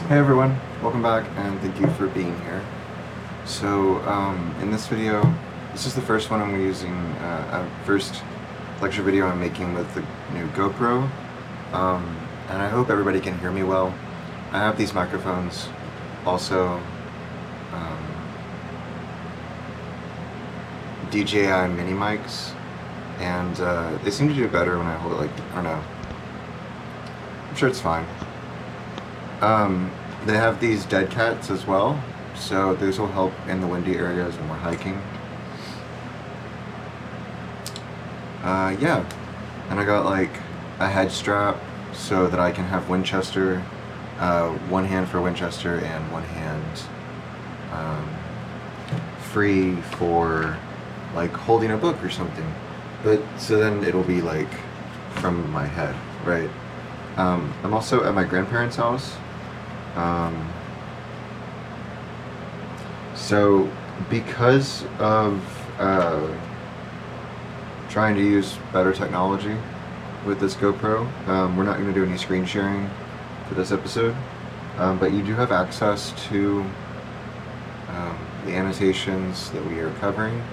Hey everyone, welcome back and thank you for being here. So in this video, this is the first one I'm using, first lecture video I'm making with the new GoPro, and I hope everybody can hear me well. I have these microphones also DJI mini mics, and they seem to do better when I hold it, like, I don't know, I'm sure it's fine. They have these dead cats as well, so those will help in the windy areas when we're hiking. Yeah, and I got like a head strap so that I can have Winchester, one hand for Winchester and one hand free for like holding a book or something. But so then it'll be like from my head, right? I'm also at my grandparents' house. So because of trying to use better technology with this GoPro, we're not going to do any screen sharing for this episode, but you do have access to the annotations that we are covering,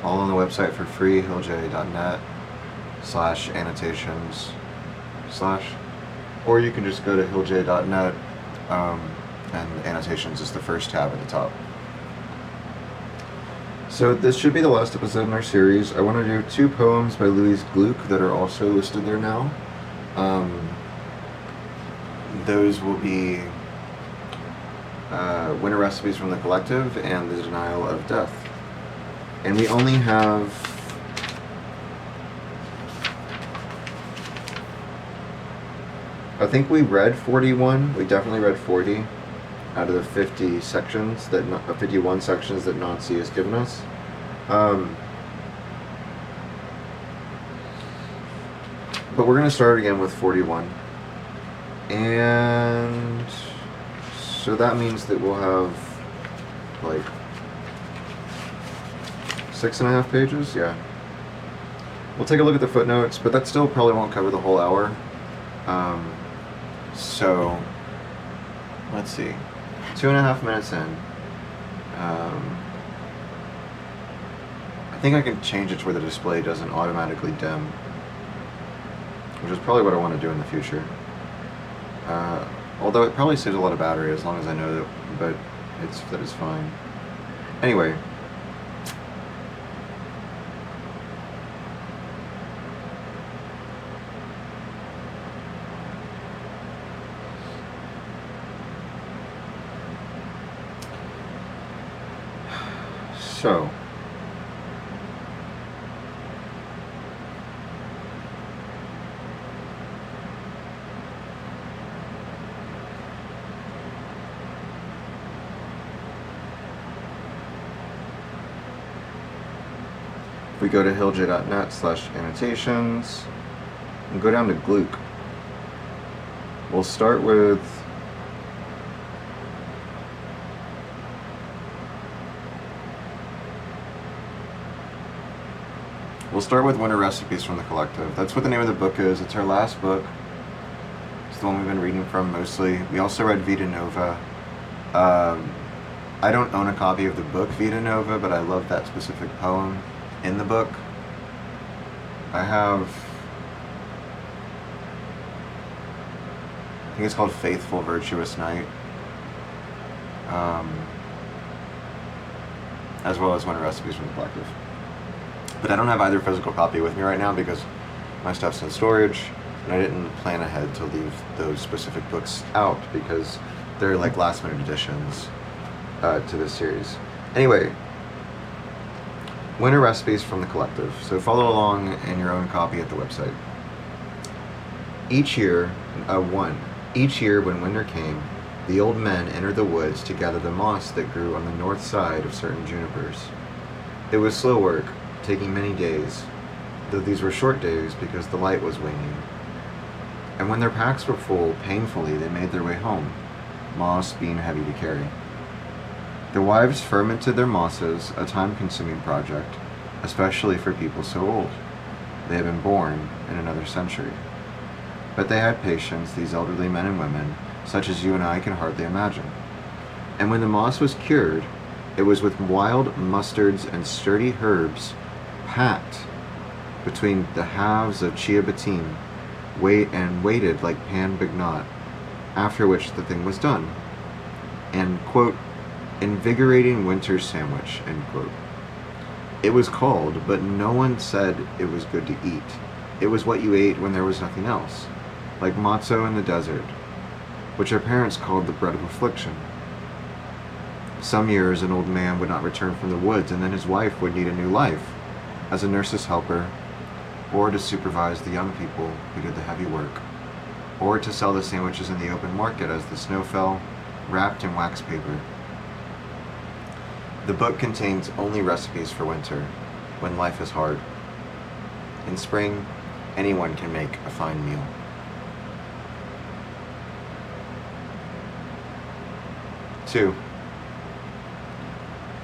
all on the website for free, hillj.net/annotations/ or you can just go to hillj.net, and annotations is the first tab at the top. So this should be the last episode in our series. I want to do 2 poems by Louise Gluck that are also listed there now. Those will be Winter Recipes from the Collective and The Denial of Death. And we only have I think we read 41. We definitely read 40 out of the 50 sections that 51 sections that Nancy has given us. But we're going to start again with 41. And so that means that we'll have like 6.5 pages. Yeah. We'll take a look at the footnotes, but that still probably won't cover the whole hour. So let's see, 2.5 minutes in. I think I can change it to where the display doesn't automatically dim, which is probably what I want to do in the future. Although it probably saves a lot of battery as long as I know that, but that is fine. Anyway. So, if we go to hillj.net/annotations and go down to Gluck, we'll start with Winter Recipes from the Collective. That's what the name of the book is. It's our last book. It's the one we've been reading from mostly. We also read Vita Nova. I don't own a copy of the book Vita Nova, but I love that specific poem in the book. I think it's called Faithful Virtuous Night. As well as Winter Recipes from the Collective. But I don't have either physical copy with me right now because my stuff's in storage, and I didn't plan ahead to leave those specific books out because they're like last minute additions to this series. Anyway, Winter Recipes from the Collective. So follow along in your own copy at the website. Each year when winter came, the old men entered the woods to gather the moss that grew on the north side of certain junipers. It was slow work, taking many days, though these were short days because the light was waning. And when their packs were full, painfully they made their way home, moss being heavy to carry. The wives fermented their mosses, a time-consuming project, especially for people so old. They had been born in another century. But they had patience, these elderly men and women, such as you and I can hardly imagine. And when the moss was cured, it was with wild mustards and sturdy herbs packed between the halves of ciabattine, waited like pan bignot, after which the thing was done. And, quote, invigorating winter sandwich, end quote. It was called, but no one said it was good to eat. It was what you ate when there was nothing else, like matzo in the desert, which our parents called the bread of affliction. Some years an old man would not return from the woods, and then his wife would need a new life, as a nurse's helper, or to supervise the young people who did the heavy work, or to sell the sandwiches in the open market as the snow fell, wrapped in wax paper. The book contains only recipes for winter, when life is hard. In spring, anyone can make a fine meal. Two.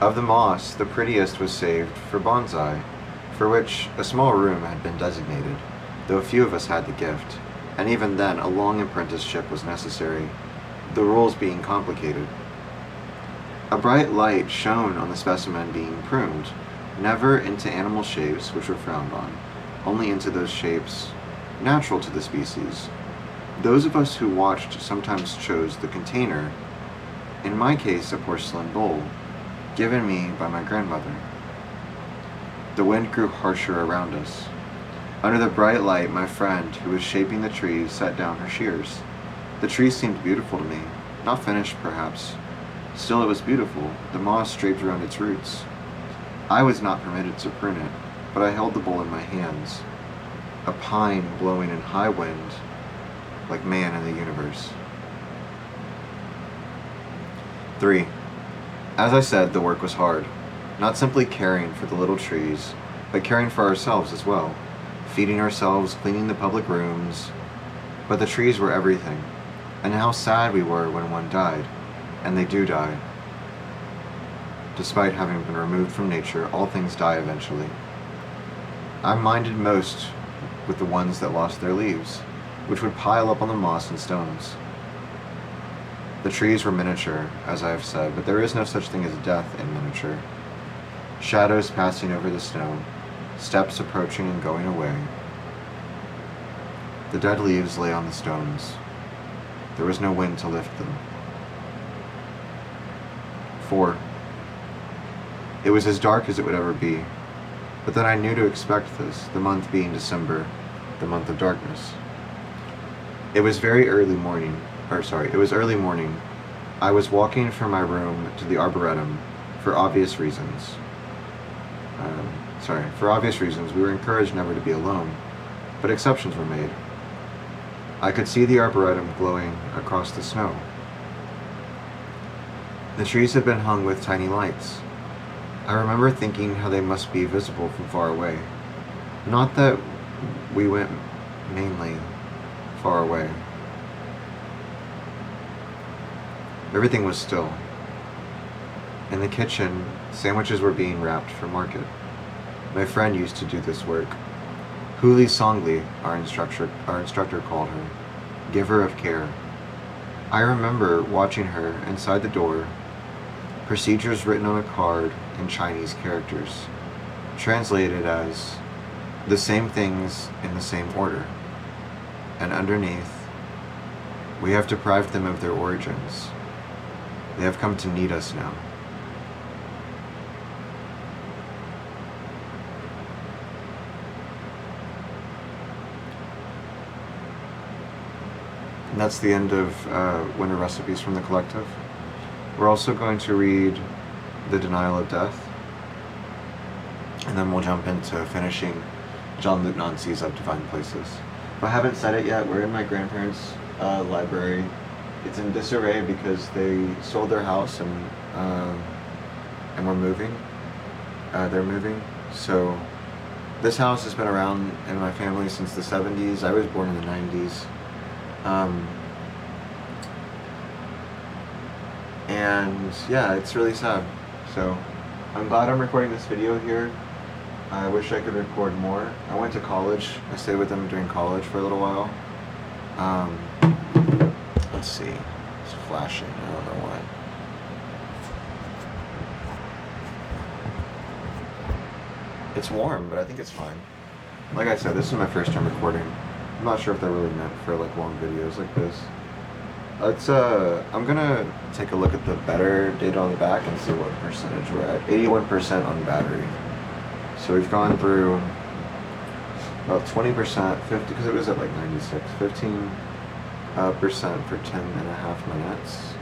Of the moss, the prettiest was saved for bonsai, for which a small room had been designated, though a few of us had the gift, and even then a long apprenticeship was necessary, the rules being complicated. A bright light shone on the specimen being pruned, never into animal shapes which were frowned on, only into those shapes natural to the species. Those of us who watched sometimes chose the container, in my case a porcelain bowl, given me by my grandmother. The wind grew harsher around us. Under the bright light, my friend, who was shaping the trees, set down her shears. The tree seemed beautiful to me, not finished perhaps. Still it was beautiful, the moss draped around its roots. I was not permitted to prune it, but I held the bowl in my hands, a pine blowing in high wind, like man in the universe. 3. As I said, the work was hard, not simply caring for the little trees, but caring for ourselves as well, feeding ourselves, cleaning the public rooms. But the trees were everything, and how sad we were when one died, and they do die. Despite having been removed from nature, all things die eventually. I minded most with the ones that lost their leaves, which would pile up on the moss and stones. The trees were miniature, as I have said, but there is no such thing as death in miniature. Shadows passing over the snow, steps approaching and going away. The dead leaves lay on the stones. There was no wind to lift them. 4. It was as dark as it would ever be, but then I knew to expect this, the month being December, the month of darkness. It was early morning. I was walking from my room to the arboretum for obvious reasons. We were encouraged never to be alone, but exceptions were made. I could see the arboretum glowing across the snow. The trees had been hung with tiny lights. I remember thinking how they must be visible from far away. Not that we went mainly far away. Everything was still. In the kitchen, sandwiches were being wrapped for market. My friend used to do this work. Huli Songli, our instructor called her, giver of care. I remember watching her inside the door, procedures written on a card in Chinese characters, translated as the same things in the same order. And underneath, we have deprived them of their origins. They have come to need us now. And that's the end of Winter Recipes from the Collective. We're also going to read The Denial of Death, and then we'll jump into finishing Jean-Luc Nancy's Of Divine Places. If I haven't said it yet, we're in my grandparents' library. It's in disarray because they sold their house and we're moving. They're moving. So this house has been around in my family since the 70s. I was born in the 90s. And yeah, it's really sad. So I'm glad I'm recording this video here. I wish I could record more. I went to college. I stayed with them during college for a little while. can't see. It's flashing. I don't know why. It's warm, but I think it's fine. Like I said, this is my first time recording. I'm not sure if they're really meant for like long videos like this. I'm gonna take a look at the better data on the back and see what percentage we're at. 81% on battery. So we've gone through about 20%, 50, because it was at like 96, 15% for 10.5 minutes.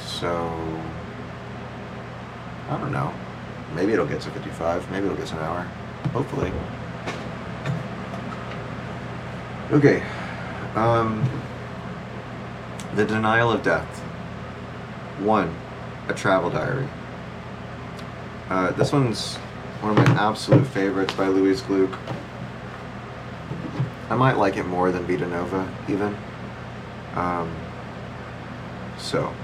So, I don't know. Maybe it'll get to 55, maybe it'll get to an hour. Hopefully. Okay. The denial of death. 1. A travel diary. This one's one of my absolute favorites by Louis Gluck. I might like it more than Vita Nova, even. So.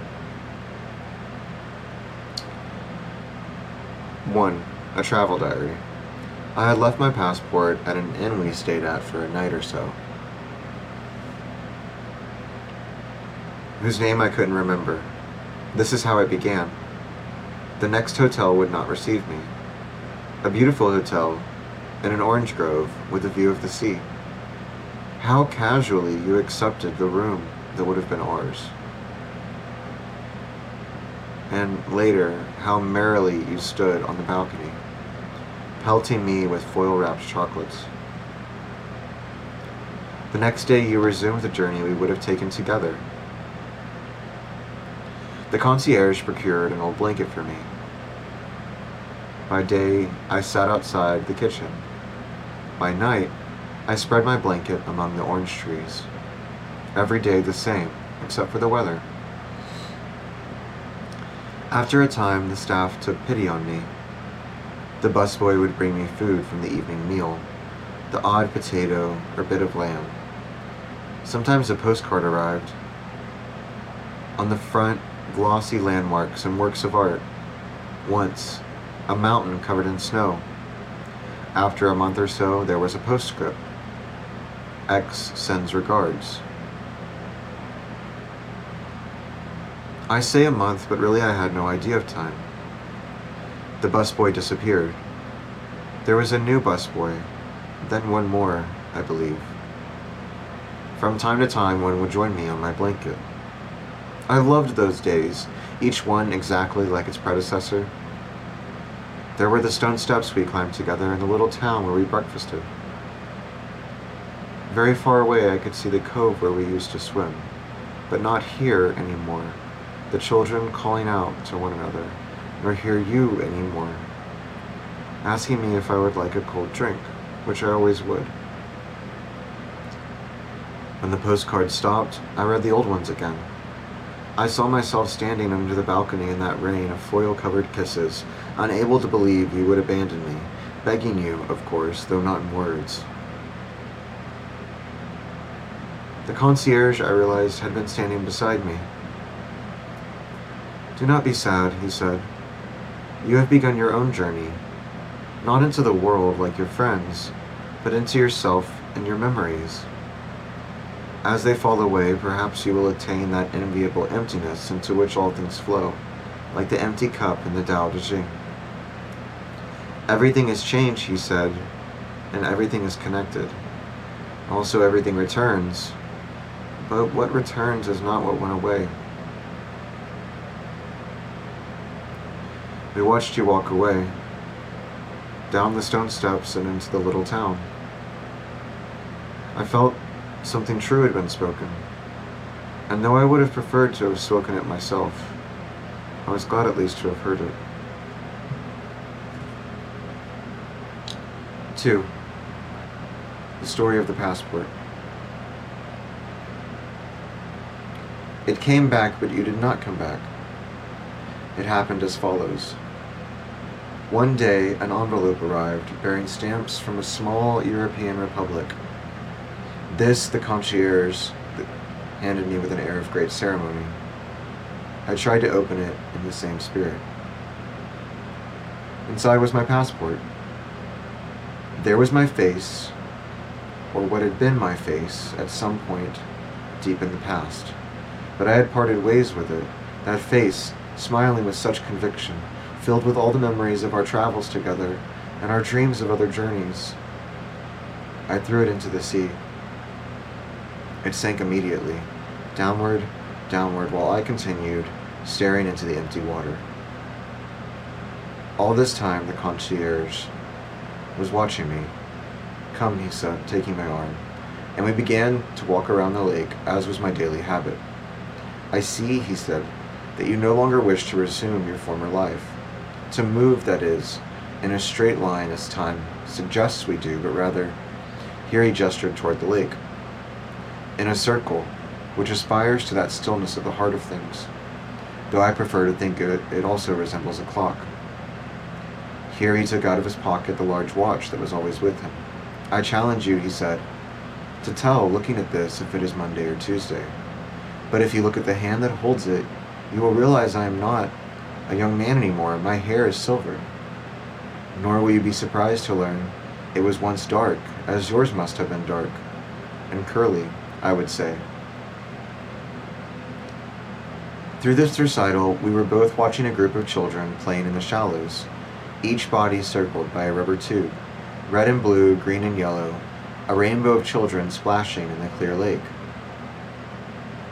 1. A travel diary. I had left my passport at an inn we stayed at for a night or so, whose name I couldn't remember. This is how it began. The next hotel would not receive me. A beautiful hotel in an orange grove with a view of the sea. How casually you accepted the room that would have been ours. And later, how merrily you stood on the balcony, pelting me with foil-wrapped chocolates. The next day you resumed the journey we would have taken together. The concierge procured an old blanket for me. By day, I sat outside the kitchen. By night, I spread my blanket among the orange trees. Every day the same, except for the weather. After a time, the staff took pity on me. The busboy would bring me food from the evening meal, the odd potato or bit of lamb. Sometimes a postcard arrived. On the front, glossy landmarks and works of art. Once, a mountain covered in snow. After a month or so, there was a postscript. X sends regards. I say a month, but really I had no idea of time. The busboy disappeared. There was a new busboy, then one more, I believe. From time to time, one would join me on my blanket. I loved those days, each one exactly like its predecessor. There were the stone steps we climbed together in the little town where we breakfasted. Very far away I could see the cove where we used to swim, but not hear anymore the children calling out to one another, nor hear you anymore, asking me if I would like a cold drink, which I always would. When the postcard stopped, I read the old ones again. I saw myself standing under the balcony in that rain of foil-covered kisses, unable to believe you would abandon me, begging you, of course, though not in words. The concierge, I realized, had been standing beside me. Do not be sad, he said. You have begun your own journey, not into the world like your friends, but into yourself and your memories. As they fall away, perhaps you will attain that enviable emptiness into which all things flow, like the empty cup in the Tao Te Ching. Everything has changed, he said, and everything is connected. Also, everything returns, but what returns is not what went away. We watched you walk away, down the stone steps and into the little town. I felt something true had been spoken, and though I would have preferred to have spoken it myself, I was glad at least to have heard it. 2. The story of the passport. It came back, but you did not come back. It happened as follows. One day, an envelope arrived bearing stamps from a small European republic. This, the concierge handed me with an air of great ceremony. I tried to open it in the same spirit. Inside was my passport. There was my face, or what had been my face at some point deep in the past. but I had parted ways with it, that face, smiling with such conviction, filled with all the memories of our travels together and our dreams of other journeys. I threw it into the sea. It sank immediately, downward, downward, while I continued, staring into the empty water. All this time, the concierge was watching me. "Come," he said, taking my arm, and we began to walk around the lake, as was my daily habit. "I see," he said, "that you no longer wish to resume your former life. To move, that is, in a straight line as time suggests we do, but rather," here he gestured toward the lake, "in a circle, which aspires to that stillness at the heart of things, though I prefer to think it also resembles a clock." Here he took out of his pocket the large watch that was always with him. "I challenge you," he said, "to tell, looking at this, if it is Monday or Tuesday. But if you look at the hand that holds it, you will realize I am not a young man anymore, and my hair is silver. Nor will you be surprised to learn it was once dark, as yours must have been dark, and curly, I would say." Through this recital, we were both watching a group of children playing in the shallows, each body circled by a rubber tube, red and blue, green and yellow, a rainbow of children splashing in the clear lake.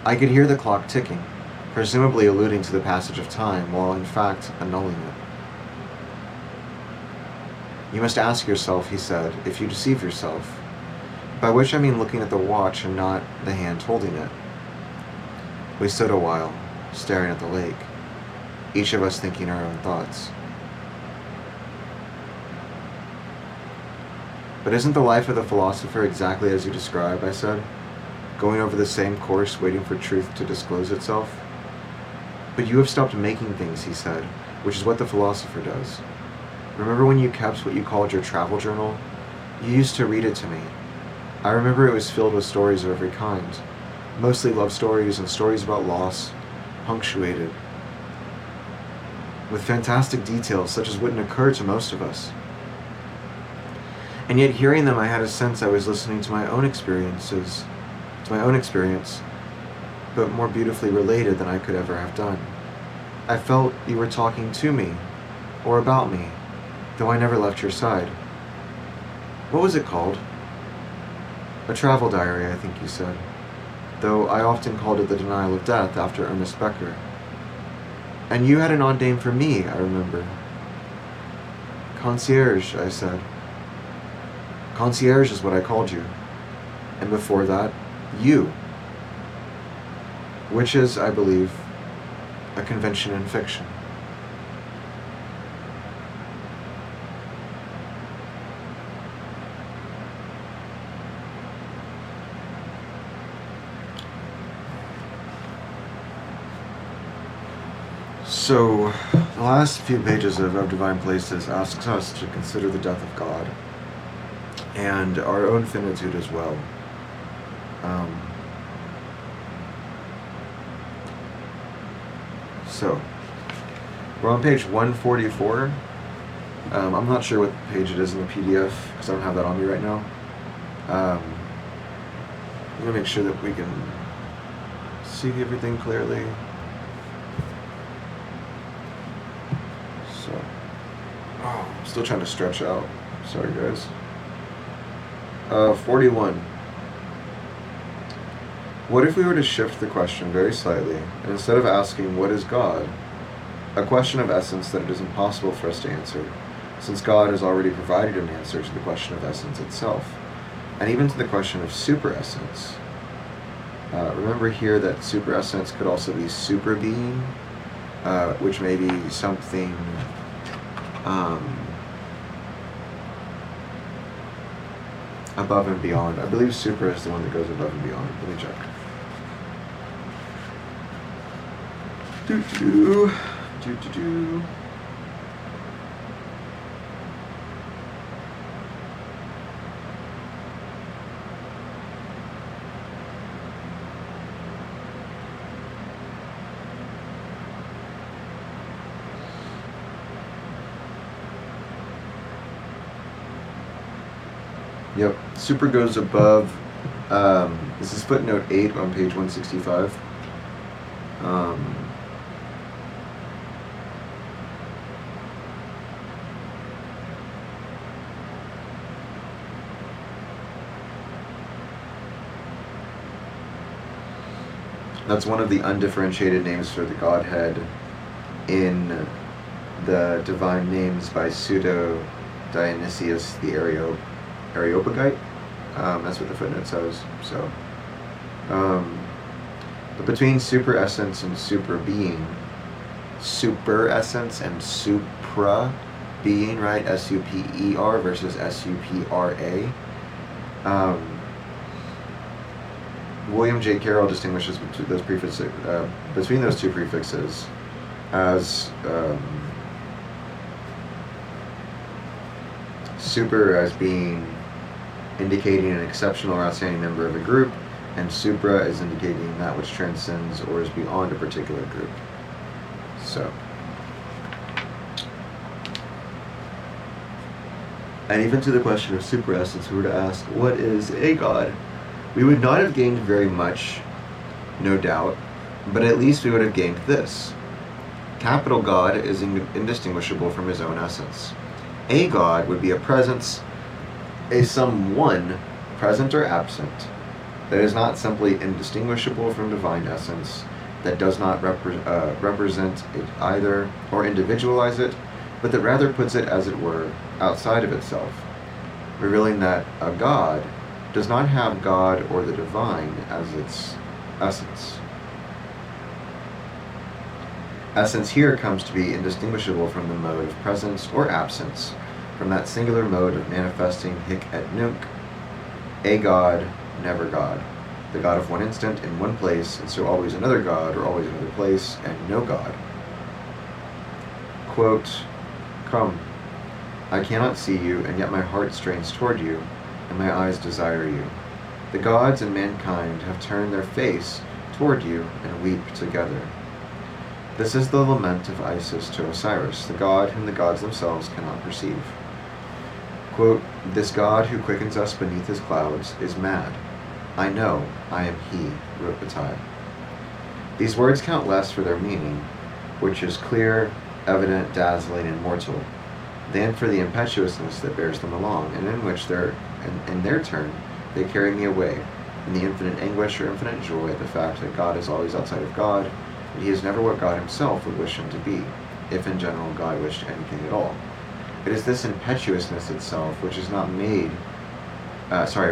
I could hear the clock ticking, presumably alluding to the passage of time, while in fact annulling it. "You must ask yourself," he said, "if you deceive yourself, by which I mean looking at the watch and not the hand holding it." We stood a while, staring at the lake, each of us thinking our own thoughts. "But isn't the life of the philosopher exactly as you describe?" I said, "going over the same course, waiting for truth to disclose itself?" "But you have stopped making things," he said, "which is what the philosopher does. Remember when you kept what you called your travel journal? You used to read it to me. I remember it was filled with stories of every kind, mostly love stories and stories about loss, punctuated with fantastic details such as wouldn't occur to most of us. And yet hearing them, I had a sense I was listening to my own experience, but more beautifully related than I could ever have done. I felt you were talking to me, or about me, though I never left your side. What was it called?" "A travel diary, I think you said, though I often called it the denial of death after Ernest Becker. And you had an odd name for me, I remember." "Concierge," I said. "Concierge is what I called you. And before that, you. Which is, I believe, a convention in fiction." So, the last few pages of Divine Places asks us to consider the death of God and our own finitude as well. So, we're on page 144. I'm not sure what page it is in the PDF because I don't have that on me right now. I'm going to make sure that we can see everything clearly. So, I'm still trying to stretch out. Sorry, guys. 41. What if we were to shift the question very slightly, and instead of asking, "What is God?" a question of essence that it is impossible for us to answer, since God has already provided an answer to the question of essence itself, and even to the question of superessence. Remember here that superessence could also be superbeing, which may be something above and beyond. I believe super is the one that goes above and beyond. Let me check. Do. Yep, super goes above. This is footnote 8 on page 165. Um, that's one of the undifferentiated names for the Godhead in the divine names by pseudo Dionysius the Areopagite. That's what the footnote says. So, but between super essence and super being, super essence and supra being, right? S-U-P-E-R versus S-U-P-R-A. William J. Carroll distinguishes between those two prefixes as super as being indicating an exceptional or outstanding member of a group, and supra is indicating that which transcends or is beyond a particular group. So, and even to the question of super essence, we were to ask, what is a God? We would not have gained very much, no doubt, but at least we would have gained this. Capital God is indistinguishable from his own essence. A God would be a presence, a someone, present or absent, that is not simply indistinguishable from divine essence, that does not represent it either or individualize it, but that rather puts it, as it were, outside of itself, revealing that a God does not have God or the divine as its essence. Essence here comes to be indistinguishable from the mode of presence or absence, from that singular mode of manifesting hic et nunc, a God, never God, the God of one instant in one place, and so always another God, or always another place, and no God. Quote, come, I cannot see you, and yet my heart strains toward you, and my eyes desire you. The gods and mankind have turned their face toward you and weep together. This is the lament of Isis to Osiris, the god whom the gods themselves cannot perceive. Quote, this God who quickens us beneath his clouds is mad. I know, I am he, wrote Bataille. These words count less for their meaning, which is clear, evident, dazzling, and mortal, than for the impetuousness that bears them along, and in which in their turn, they carry me away, in the infinite anguish or infinite joy at the fact that God is always outside of God, and he is never what God himself would wish him to be, if in general God wished anything at all. It is this impetuousness itself which is not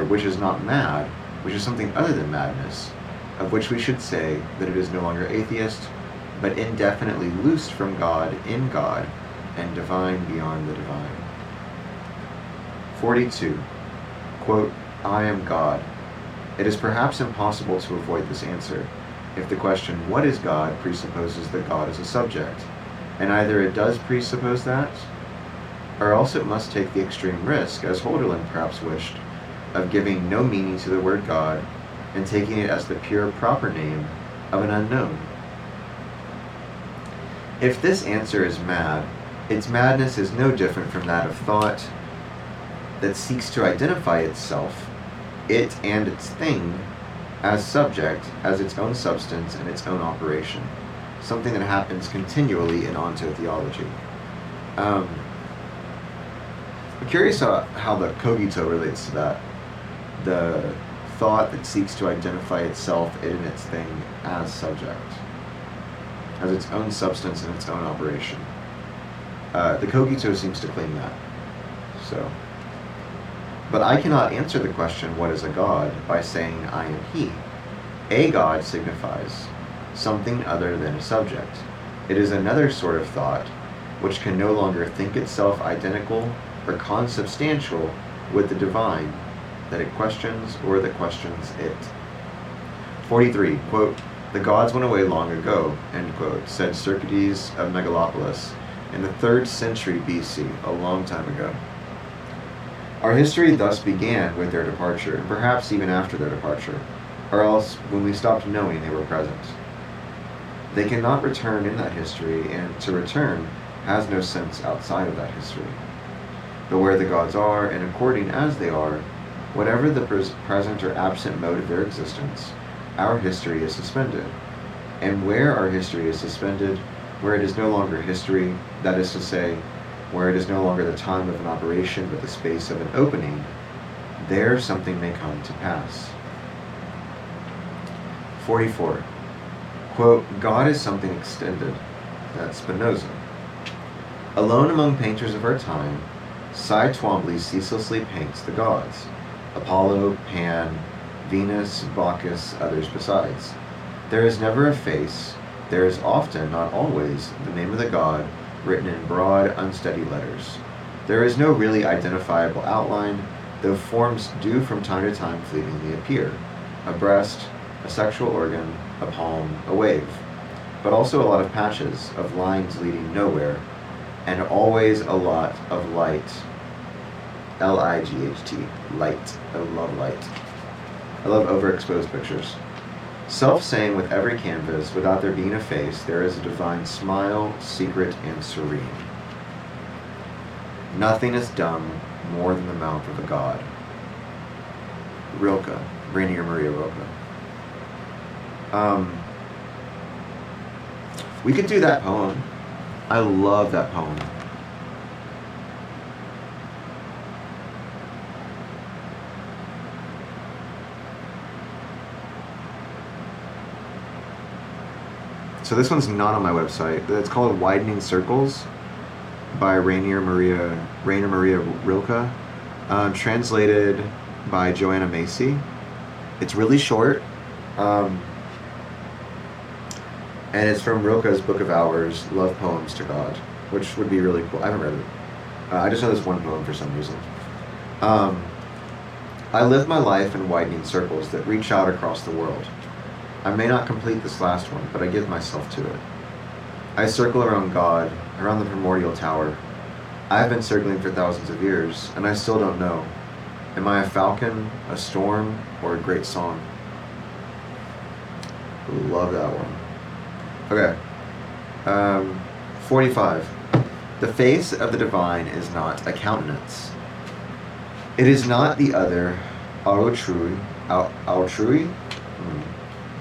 which is not mad, which is something other than madness, of which we should say that it is no longer atheist, but indefinitely loosed from God in God, and divine beyond the divine. 42. Quote, I am God. It is perhaps impossible to avoid this answer, if the question, what is God, presupposes that God is a subject, and either it does presuppose that, or else it must take the extreme risk, as Holderlin perhaps wished, of giving no meaning to the word God, and taking it as the pure proper name of an unknown. If this answer is mad, its madness is no different from that of thought that seeks to identify itself, it and its thing, as subject, as its own substance and its own operation, something that happens continually in ontotheology. I'm curious how the cogito relates to that. The thought that seeks to identify itself, it and its thing, as subject, as its own substance and its own operation. The cogito seems to claim that. So, but I cannot answer the question, what is a God, by saying I am he. A God signifies something other than a subject. It is another sort of thought, which can no longer think itself identical or consubstantial with the divine, that it questions or that questions it. 43. Quote, the gods went away long ago, end quote, said Cercides of Megalopolis in the 3rd century BC, a long time ago. Our history thus began with their departure, and perhaps even after their departure, or else when we stopped knowing they were present. They cannot return in that history, and to return has no sense outside of that history. But where the gods are, and according as they are, whatever the present or absent mode of their existence, our history is suspended. And where our history is suspended, where it is no longer history, that is to say, where it is no longer the time of an operation but the space of an opening, there something may come to pass. 44. Quote, God is something extended. That's Spinoza. Alone among painters of our time, Cy Twombly ceaselessly paints the gods. Apollo, Pan, Venus, Bacchus, others besides. There is never a face, there is often, not always, the name of the god written in broad, unsteady letters. There is no really identifiable outline, though forms do from time to time fleetingly appear. A breast, a sexual organ, a palm, a wave. But also a lot of patches, of lines leading nowhere, and always a lot of light. L-I-G-H-T. Light. I love light. I love overexposed pictures. Self-same with every canvas, without there being a face, there is a divine smile, secret and serene. Nothing is dumb more than the mouth of a god. Rilke. Rainier Maria Rilke. We could do that poem. I love that poem. So this one's not on my website. It's called Widening Circles by Rainier Maria Rilke, translated by Joanna Macy. It's really short, and it's from Rilke's Book of Hours, Love Poems to God, which would be really cool. I haven't read it. I just know this one poem for some reason. I live my life in widening circles that reach out across the world. I may not complete this last one, but I give myself to it. I circle around God, around the primordial tower. I have been circling for thousands of years, and I still don't know. Am I a falcon, a storm, or a great song? Love that one. Okay. 45. The face of the divine is not a countenance. It is not the other autrui,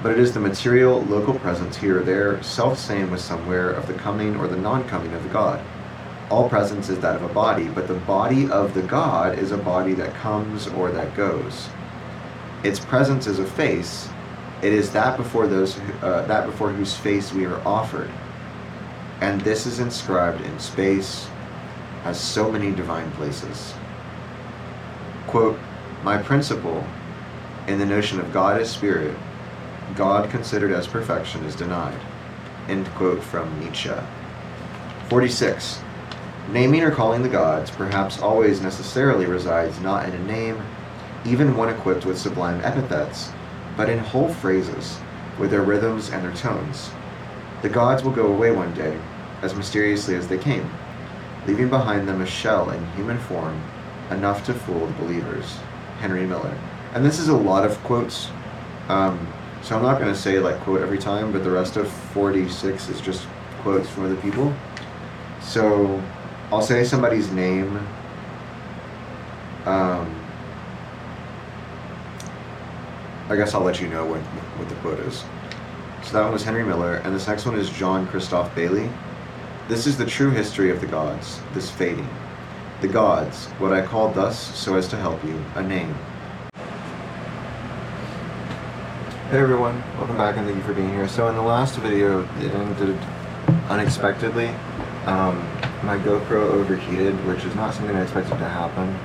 but it is the material, local presence here or there, self-same with somewhere of the coming or the non-coming of the God. All presence is that of a body, but the body of the God is a body that comes or that goes. Its presence is a face. It is that before whose face we are offered. And this is inscribed in space as so many divine places. Quote, my principle in the notion of God as spirit, God considered as perfection is denied. End quote from Nietzsche. 46. Naming or calling the gods perhaps always necessarily resides not in a name, even one equipped with sublime epithets, but in whole phrases, with their rhythms and their tones. The gods will go away one day, as mysteriously as they came, leaving behind them a shell in human form, enough to fool the believers. Henry Miller. And this is a lot of quotes, so I'm not going to say like quote every time, but the rest of 46 is just quotes from other people. So I'll say somebody's name, I guess I'll let you know what the quote is. So that one was Henry Miller, and this next one is John Christoph Bailey. This is the true history of the gods, this fading. The gods, what I call thus so as to help you, a name. Hey everyone, welcome back and thank you for being here. So in the last video, it ended unexpectedly. My GoPro overheated, which is not something I expected to happen.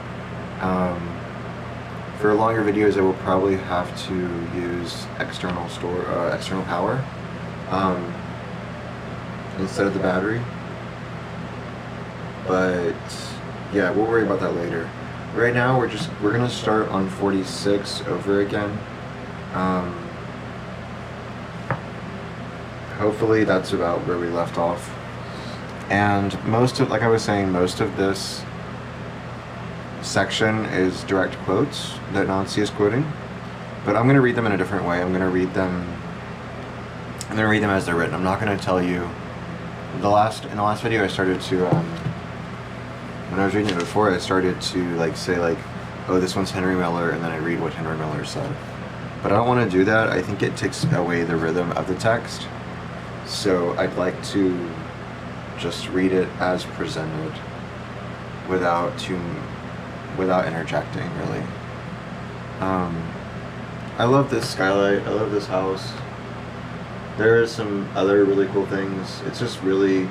For longer videos, I will probably have to use external power instead of the battery. But yeah, we'll worry about that later. Right now, we're gonna start on 46 over again. Hopefully that's about where we left off. And like I was saying, most of this section is direct quotes that Nancy is quoting, but I'm going to read them in a different way. I'm going to read them as they're written. I'm not going to tell you. In the last video, I started to when I was reading it before, I started to like say like, oh, this one's Henry Miller, and then I read what Henry Miller said. But I don't want to do that. I think it takes away the rhythm of the text. So I'd like to just read it as presented without interjecting, really. I love this skylight. I love this house. There are some other really cool things. It's just really,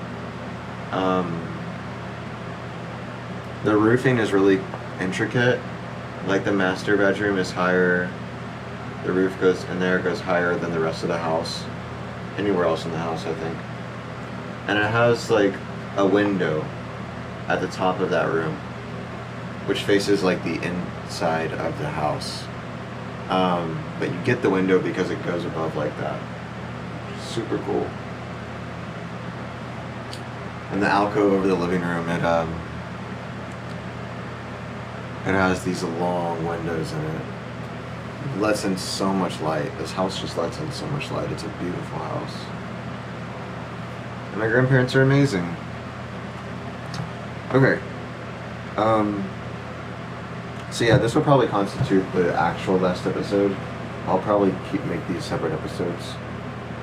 the roofing is really intricate. Like the master bedroom is higher. The roof goes higher than the rest of the house. Anywhere else in the house, I think. And it has like a window at the top of that room, which faces like the inside of the house. But you get the window because it goes above like that. Super cool. And the alcove over the living room, it has these long windows in it. It lets in so much light. This house just lets in so much light. It's a beautiful house. And my grandparents are amazing. Okay. So yeah, this will probably constitute the actual last episode. I'll probably make these separate episodes.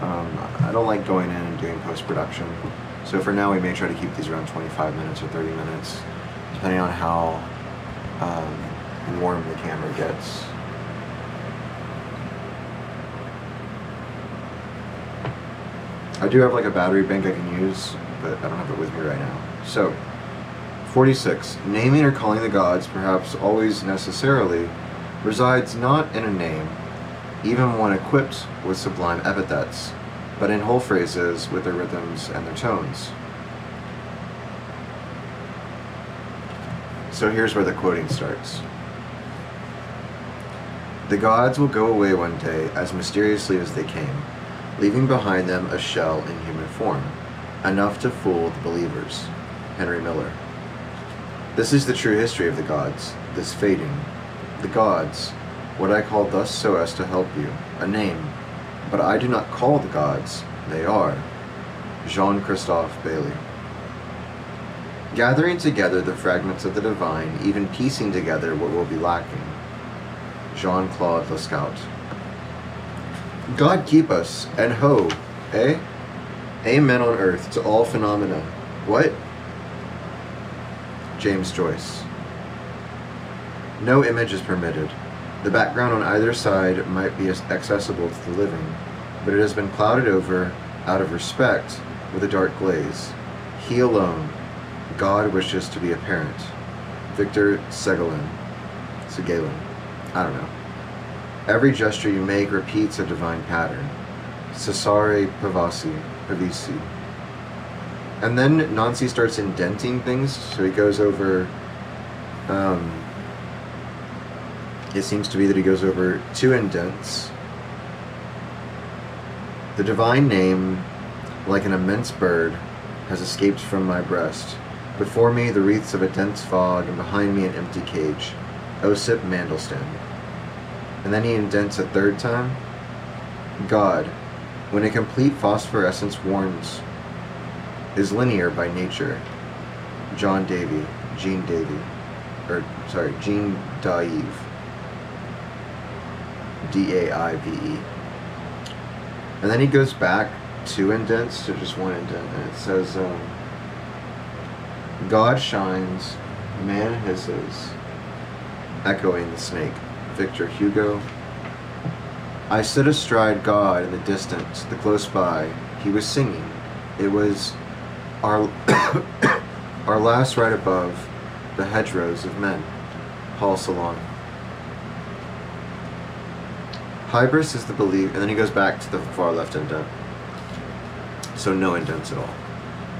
I don't like going in and doing post-production. So for now, we may try to keep these around 25 minutes or 30 minutes, depending on how warm the camera gets. I do have like a battery bank I can use, but I don't have it with me right now. So, 46. Naming or calling the gods, perhaps always necessarily, resides not in a name, even when equipped with sublime epithets, but in whole phrases with their rhythms and their tones. So here's where the quoting starts. The gods will go away one day as mysteriously as they came, leaving behind them a shell in human form, enough to fool the believers. Henry Miller. This is the true history of the gods, this fading. The gods, what I call thus so as to help you, a name, but I do not call the gods, they are. Jean-Christophe Bailly. Gathering together the fragments of the divine, even piecing together what will be lacking. Jean-Claude Lescaut. God keep us, and ho, eh? Amen on earth to all phenomena. What? James Joyce. No image is permitted. The background on either side might be accessible to the living, but it has been clouded over, out of respect, with a dark glaze. He alone, God wishes to be apparent. Victor Segalin. I don't know. Every gesture you make repeats a divine pattern. Cesare Pavesi. And then Nancy starts indenting things, so he goes over, it seems to be that he goes over 2 indents. The divine name, like an immense bird, has escaped from my breast. Before me the wreaths of a dense fog, and behind me an empty cage. Osip Mandelstam. And then he indents a 3rd time. God, when a complete phosphorescence warms, is linear by nature. Jean Daive. Jean Daive. D-A-I-V-E. And then he goes back 2 indents to just 1 indent, and it says, God shines, man hisses, echoing the snake. Victor Hugo. I stood astride God in the distance, the close by. He was singing. It was our our last right above the hedgerows of men. Paul Celan. Hybris is the belief, and then he goes back to the far left indent. So no indents at all.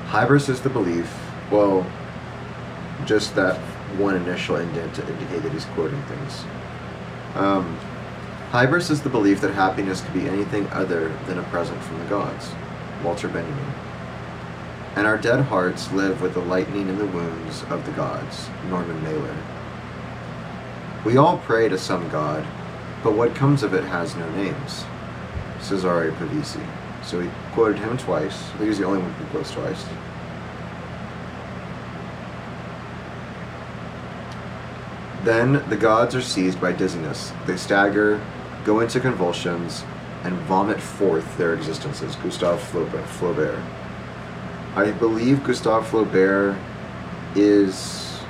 Hybris is the belief, well, just that one initial indent to indicate that he's quoting things. Hybris is the belief that happiness could be anything other than a present from the gods. Walter Benjamin. And our dead hearts live with the lightning in the wounds of the gods. Norman Mailer. We all pray to some god, but what comes of it has no names. Cesare Pavesi. So he quoted him twice. I think he's the only one who quotes twice. Then the gods are seized by dizziness. They stagger, go into convulsions, and vomit forth their existences. Gustave Flaubert. I believe Gustave Flaubert is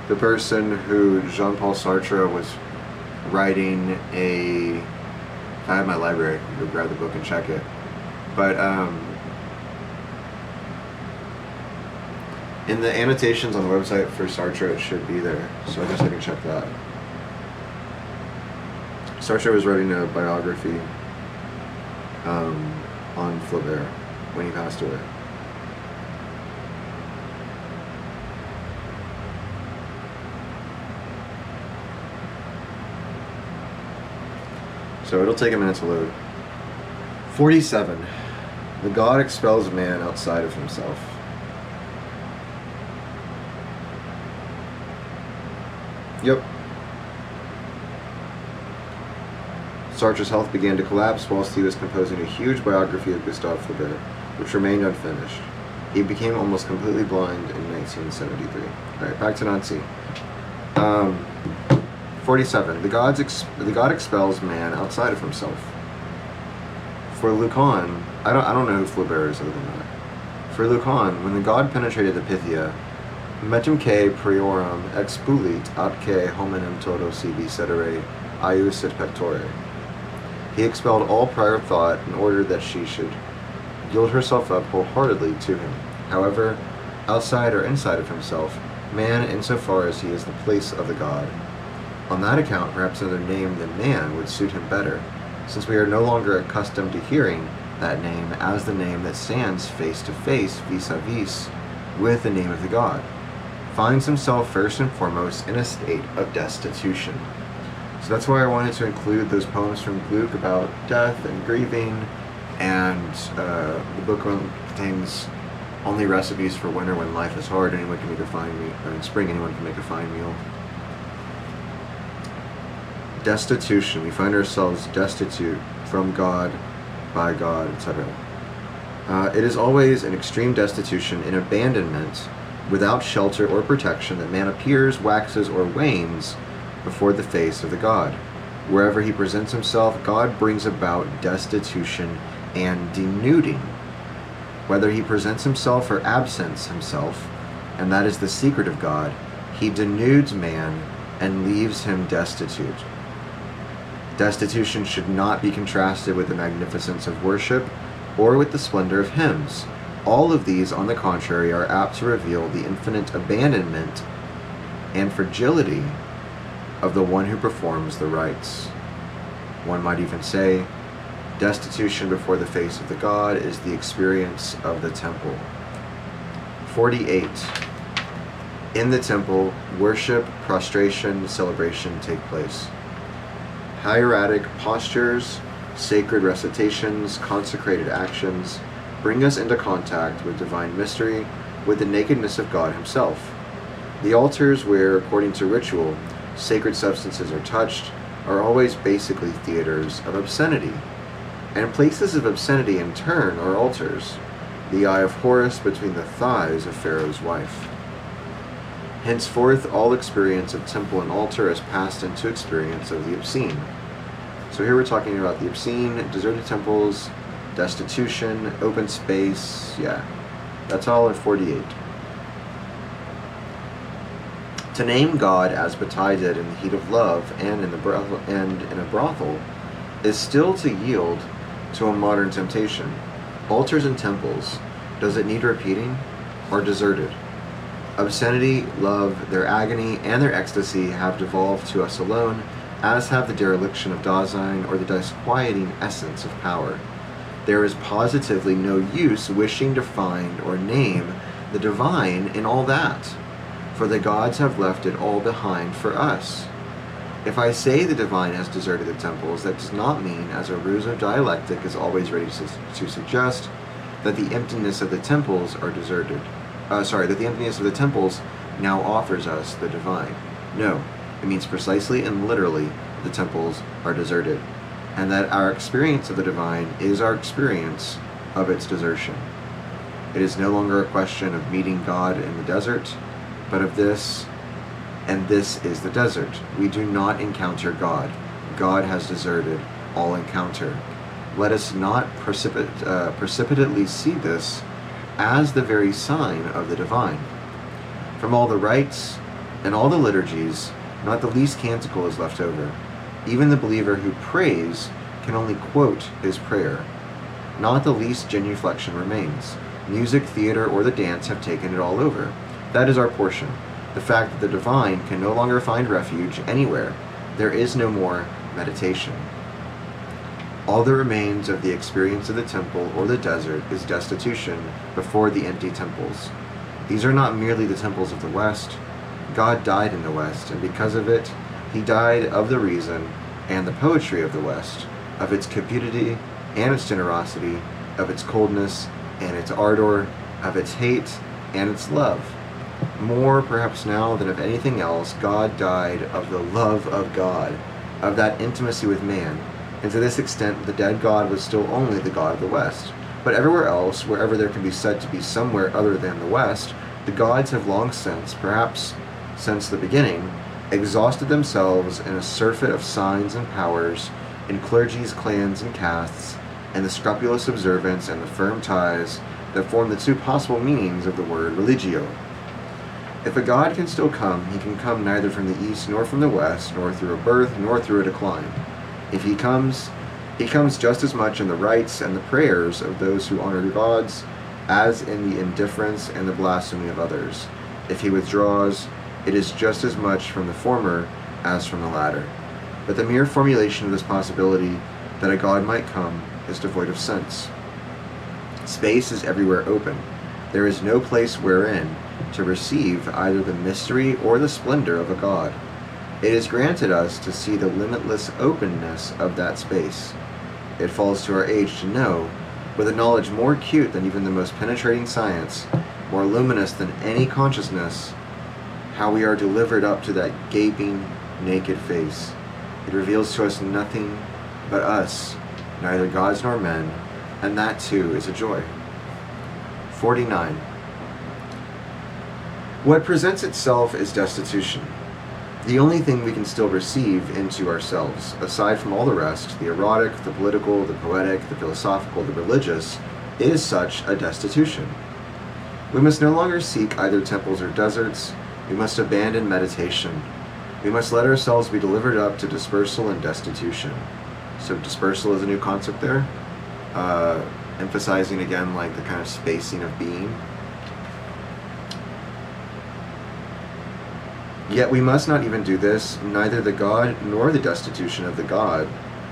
the person who Jean-Paul Sartre was writing a... If I had my library, I could go grab the book and check it. But in the annotations on the website for Sartre, it should be there. So I guess I can check that. Sartre was writing a biography on Flaubert when he passed away. So it'll take a minute to load. 47. The God expels man outside of himself. Yep. Sartre's health began to collapse whilst he was composing a huge biography of Gustave Flaubert, which remained unfinished. He became almost completely blind in 1973. Alright, back to Nazi. 47. The God expels man outside of himself. For Lucan, I don't know who Flaubert is other than that. For Lucan, when the God penetrated the Pythia, metumque priorum expulit atque hominem todo sibi cedere aius et pectore. He expelled all prior thought in order that she should yield herself up wholeheartedly to him. However, outside or inside of himself, man, insofar as he is the place of the God. On that account, perhaps another name than man would suit him better, since we are no longer accustomed to hearing that name as the name that stands face to face, vis-a-vis, with the name of the God, finds himself first and foremost in a state of destitution. So that's why I wanted to include those poems from Luke about death and grieving, and the book contains only recipes for winter when life is hard. Anyone can make a fine meal, or in spring anyone can make a fine meal. Destitution. We find ourselves destitute from God, by God, etc. It is always an extreme destitution in abandonment, without shelter or protection, that man appears, waxes, or wanes before the face of the God. Wherever he presents himself, God brings about destitution and denuding. Whether he presents himself or absents himself, and that is the secret of God, he denudes man and leaves him destitute. Destitution should not be contrasted with the magnificence of worship or with the splendor of hymns. All of these, on the contrary, are apt to reveal the infinite abandonment and fragility of the one who performs the rites. One might even say, destitution before the face of the God is the experience of the temple. 48. In the temple, worship, prostration, celebration take place. Hieratic postures, sacred recitations, consecrated actions bring us into contact with divine mystery, with the nakedness of God himself. The altars where, according to ritual, sacred substances are touched are always basically theaters of obscenity, and places of obscenity in turn are altars, the eye of Horus between the thighs of Pharaoh's wife. Henceforth, all experience of temple and altar has passed into experience of the obscene. So here we're talking about the obscene, deserted temples, destitution, open space, yeah. That's all in 48. To name God as betided in the heat of love and in a brothel is still to yield to a modern temptation. Altars and temples, does it need repeating, are deserted. Obscenity, love, their agony, and their ecstasy have devolved to us alone, as have the dereliction of Dasein or the disquieting essence of power. There is positively no use wishing to find or name the divine in all that, for the gods have left it all behind for us. If I say the divine has deserted the temples, that does not mean, as a ruse of dialectic is always ready to suggest, that the emptiness of the temples are deserted. That the emptiness of the temples now offers us the divine. No, it means precisely and literally the temples are deserted, and that our experience of the divine is our experience of its desertion. It is no longer a question of meeting God in the desert, but of this, and this is the desert. We do not encounter God. God has deserted all encounter. let us not precipitately see this as the very sign of the divine. From all the rites and all the liturgies, not the least canticle is left over. Even the believer who prays can only quote his prayer. Not the least genuflection remains. Music, theater, or the dance have taken it all over. That is our portion. The fact that the divine can no longer find refuge anywhere. There is no more meditation. All that remains of the experience of the temple or the desert is destitution before the empty temples. These are not merely the temples of the West. God died in the West, and because of it, he died of the reason and the poetry of the West, of its cupidity and its generosity, of its coldness and its ardor, of its hate and its love. More, perhaps now than of anything else, God died of the love of God, of that intimacy with man, and to this extent the dead God was still only the God of the West. But everywhere else, wherever there can be said to be somewhere other than the West, the gods have long since, perhaps since the beginning, exhausted themselves in a surfeit of signs and powers, in clergies, clans, and castes, and the scrupulous observance and the firm ties that form the two possible meanings of the word religio. If a god can still come, he can come neither from the east nor from the west, nor through a birth nor through a decline. If he comes just as much in the rites and the prayers of those who honor the gods as in the indifference and the blasphemy of others. If he withdraws, it is just as much from the former as from the latter. But the mere formulation of this possibility that a god might come is devoid of sense. Space is everywhere open. There is no place wherein to receive either the mystery or the splendor of a god. It is granted us to see the limitless openness of that space. It falls to our age to know, with a knowledge more acute than even the most penetrating science, more luminous than any consciousness, how we are delivered up to that gaping, naked face. It reveals to us nothing but us, neither gods nor men, and that too is a joy. 49. What presents itself is destitution. The only thing we can still receive into ourselves, aside from all the rest, the erotic, the political, the poetic, the philosophical, the religious, is such a destitution. We must no longer seek either temples or deserts. We must abandon meditation. We must let ourselves be delivered up to dispersal and destitution. So dispersal is a new concept there, emphasizing again like the kind of spacing of being. Yet we must not even do this. Neither the god nor the destitution of the god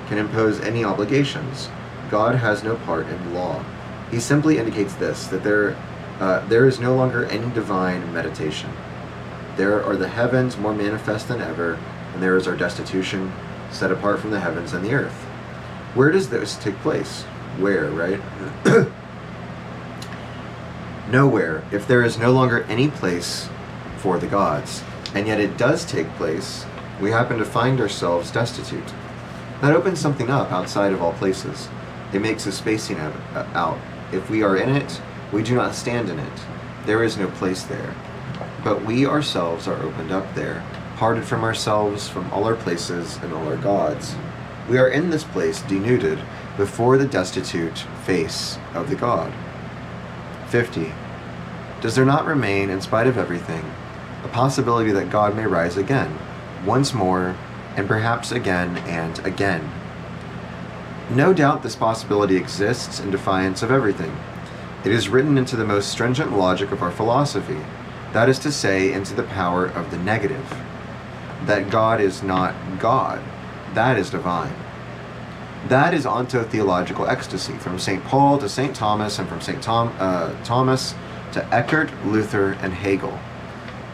can impose any obligations. God has no part in law. He simply indicates this, that there is no longer any divine meditation. There are the heavens more manifest than ever, and there is our destitution, set apart from the heavens and the earth. Where does this take place? Where, right? Nowhere, if there is no longer any place for the gods. And yet it does take place, we happen to find ourselves destitute. That opens something up outside of all places. It makes a spacing out. If we are in it, we do not stand in it. There is no place there. But we ourselves are opened up there, parted from ourselves, from all our places and all our gods. We are in this place denuded before the destitute face of the God. 50. Does there not remain, in spite of everything, a possibility that God may rise again, once more, and perhaps again and again? No doubt this possibility exists in defiance of everything. It is written into the most stringent logic of our philosophy, that is to say, into the power of the negative. That God is not God, that is divine. That is ontotheological ecstasy, from St. Paul to St. Thomas, and from St. Thomas to Eckhart, Luther, and Hegel.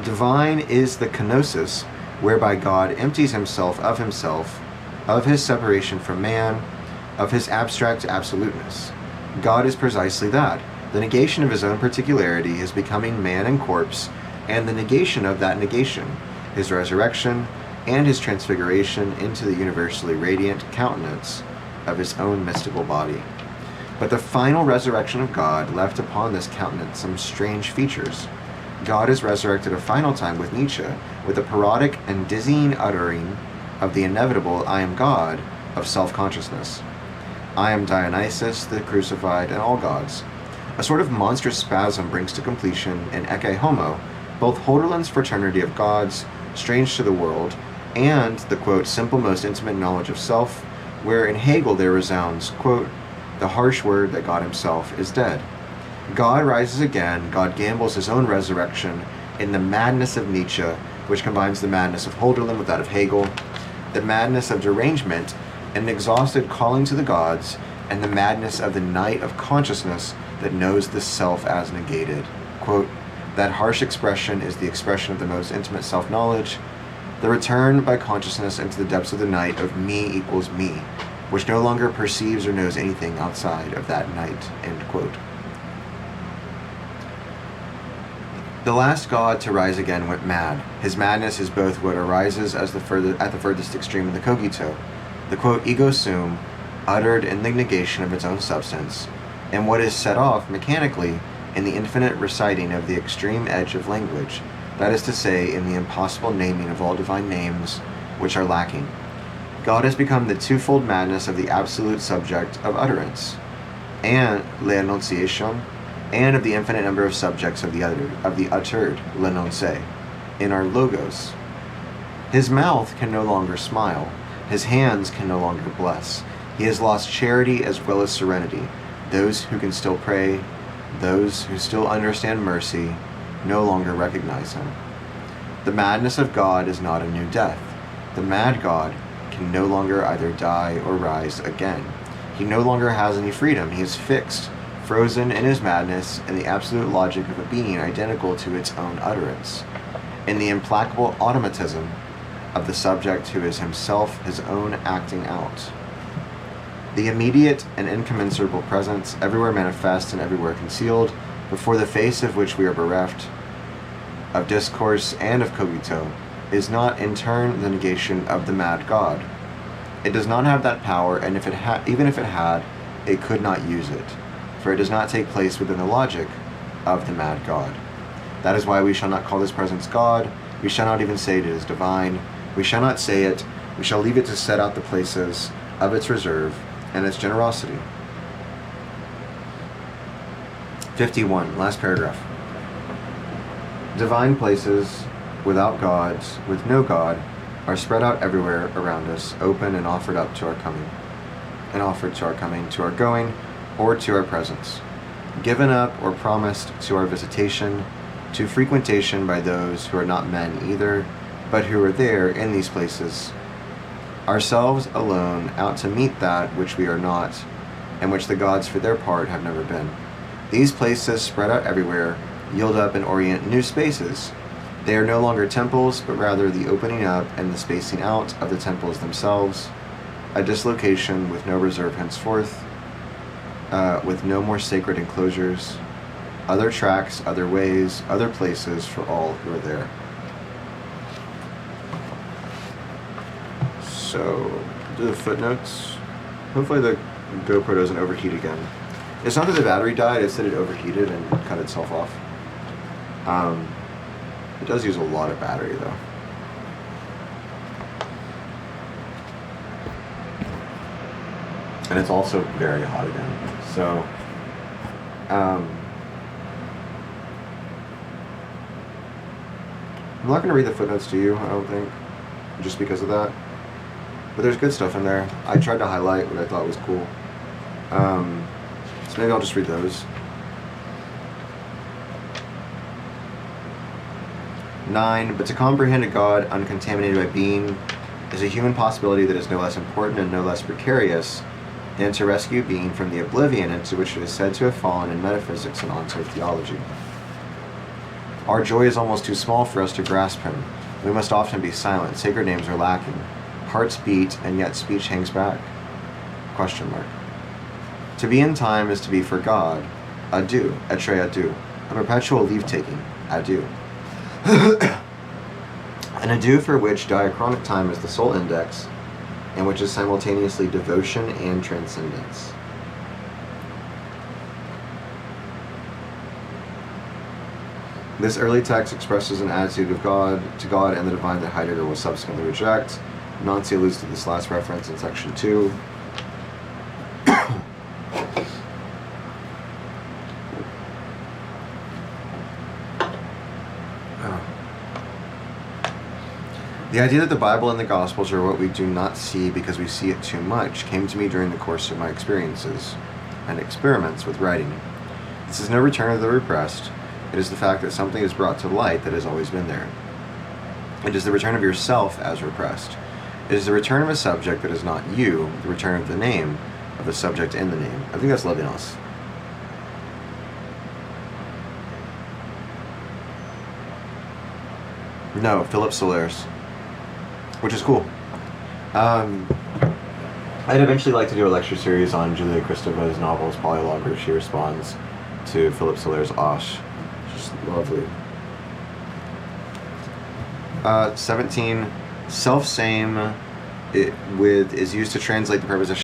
Divine is the kenosis, whereby God empties himself, of his separation from man, of his abstract absoluteness. God is precisely that, the negation of his own particularity, his becoming man and corpse, and the negation of that negation, his resurrection, and his transfiguration into the universally radiant countenance of his own mystical body. But the final resurrection of God left upon this countenance some strange features. God is resurrected a final time with Nietzsche, with a parodic and dizzying uttering of the inevitable I am God of self-consciousness. I am Dionysus, the crucified, and all gods. A sort of monstrous spasm brings to completion in Ecce Homo both Holderlin's fraternity of gods, strange to the world, and the, quote, simple, most intimate knowledge of self, where in Hegel there resounds, quote, the harsh word that God himself is dead. God rises again, God gambles his own resurrection in the madness of Nietzsche, which combines the madness of Holderlin with that of Hegel, the madness of derangement, an exhausted calling to the gods, and the madness of the night of consciousness that knows the self as negated. Quote, that harsh expression is the expression of the most intimate self-knowledge, the return by consciousness into the depths of the night of me equals me, which no longer perceives or knows anything outside of that night, end quote. The last god to rise again went mad. His madness is both what arises as at the furthest extreme of the cogito, the quote ego sum, uttered in the negation of its own substance, and what is set off mechanically in the infinite reciting of the extreme edge of language, that is to say, in the impossible naming of all divine names which are lacking. God has become the twofold madness of the absolute subject of utterance, and l'annonciation, and of the infinite number of subjects of the uttered, l'énoncé, in our logos. His mouth can no longer smile. His hands can no longer bless. He has lost charity as well as serenity. Those who can still pray, those who still understand mercy, no longer recognize him. The madness of God is not a new death. The mad God can no longer either die or rise again. He no longer has any freedom. He is fixed, frozen in his madness, in the absolute logic of a being identical to its own utterance, in the implacable automatism of the subject who is himself his own acting out. The immediate and incommensurable presence, everywhere manifest and everywhere concealed, before the face of which we are bereft of discourse and of cogito, is not in turn the negation of the mad God. It does not have that power, and even if it had, it could not use it, for it does not take place within the logic of the mad God. That is why we shall not call this presence God. We shall not even say it is divine. We shall not say it. We shall leave it to set out the places of its reserve and its generosity. 51, last paragraph. Divine places, without gods, with no God, are spread out everywhere around us, open and offered up to our coming, to our going, or to our presence, given up or promised to our visitation, to frequentation by those who are not men either, but who are there in these places, ourselves alone out to meet that which we are not, and which the gods for their part have never been. These places, spread out everywhere, yield up and orient new spaces. They are no longer temples, but rather the opening up and the spacing out of the temples themselves, a dislocation with no reserve henceforth, with no more sacred enclosures, other tracks, other ways, other places for all who are there. So, do the footnotes. Hopefully the GoPro doesn't overheat again. It's not that the battery died, it's that it overheated and cut itself off. It does use a lot of battery though. And it's also very hot again. So, I'm not going to read the footnotes to you, I don't think, just because of that. But there's good stuff in there. I tried to highlight what I thought was cool. So maybe I'll just read those. 9. But to comprehend a God uncontaminated by being is a human possibility that is no less important and no less precarious than to rescue being from the oblivion into which it is said to have fallen in metaphysics and onto theology. Our joy is almost too small for us to grasp him. We must often be silent. Sacred names are lacking. Hearts beat, and yet speech hangs back. Question mark. To be in time is to be for God. Adieu, etre adieu. A perpetual leave-taking. Adieu. An adieu for which diachronic time is the sole index, and which is simultaneously devotion and transcendence. This early text expresses an attitude of God to God and the divine that Heidegger will subsequently reject. Nancy alludes to this last reference in section 2. The idea that the Bible and the Gospels are what we do not see because we see it too much came to me during the course of my experiences and experiments with writing. This is no return of the repressed. It is the fact that something is brought to light that has always been there. It is the return of yourself as repressed. It is the return of a subject that is not you, the return of the name of the subject in the name. I think that's Levinas. No, Philip Solaris, which is cool. I'd eventually like to do a lecture series on Julia Kristova's novels, Polylogue, where she responds to Philip Solaris' Osh. Just lovely. 17. Self-same is used to translate the preposition